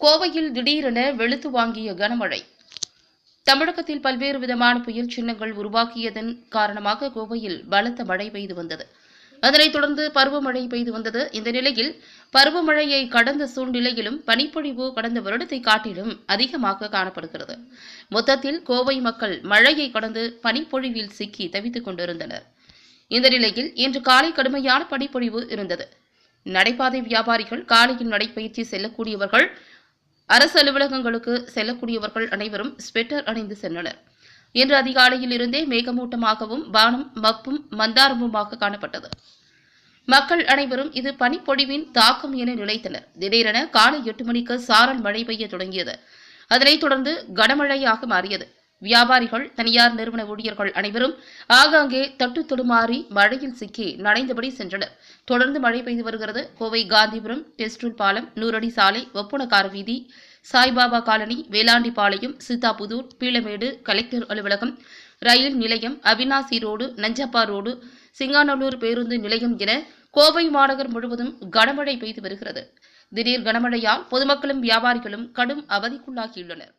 கோவையில் திடீரென வெளுத்து வாங்கிய கனமழை. தமிழகத்தில் பல்வேறு விதமான புயல் சின்னங்கள் உருவாக்கியதன் காரணமாக கோவையில் பலத்த மழை பெய்து வந்தது. அதனைத் தொடர்ந்து பருவமழை பெய்து வந்தது. இந்த நிலையில் பருவமழையை கடந்த சூழ்நிலையிலும் பனிப்பொழிவு கடந்த வருடத்தை காட்டிலும் அதிகமாக காணப்படுகிறது. மொத்தத்தில் கோவை மக்கள் மழையை கடந்து பனிப்பொழிவில் சிக்கி தவித்துக் கொண்டிருந்தனர். இந்த நிலையில் இன்று காலை கடுமையான பனிப்பொழிவு இருந்தது. நடைபாதை வியாபாரிகள், காலையில் நடைபயிற்சி செல்லக்கூடியவர்கள், அரசு அலுவலகங்களுக்கு செல்லக்கூடியவர்கள் அனைவரும் ஸ்வெட்டர் அணிந்து சென்றனர். இன்று அதிகாலையில் இருந்தே மேகமூட்டமாகவும் வானம் மப்பும் மந்தாரமுமாக காணப்பட்டது. மக்கள் அனைவரும் இது பனிப்பொழிவின் தாக்கம் என நினைத்தனர். திடீரென காலை 8 மணிக்கு சாரல் மழை பெய்ய தொடங்கியது. அதனைத் தொடர்ந்து கனமழையாக மாறியது. வியாபாரிகள், தனியார் நிறுவன ஊழியர்கள் அனைவரும் ஆகாங்கே தட்டு தடுமாறி மழையில் சிக்கி நனைந்தபடி சென்றனர். தொடர்ந்து மழை பெய்து வருகிறது. கோவை காந்திபுரம், டெஸ்டூல் பாலம், நூறடி சாலை, ஒப்பனக்கார வீதி, சாய்பாபா காலனி, வேளாண்டிபாளையம், சீதாபுதூர், பீளமேடு, கலெக்டர் அலுவலகம், ரயில் நிலையம், அவினாசி ரோடு, நஞ்சப்பா ரோடு, சிங்காநல்லூர் பேருந்து நிலையம் என கோவை மாநகர் முழுவதும் கனமழை பெய்து வருகிறது. திடீர் கனமழையால் பொதுமக்களும் வியாபாரிகளும் கடும் அவதிக்குள்ளாகியுள்ளனர்.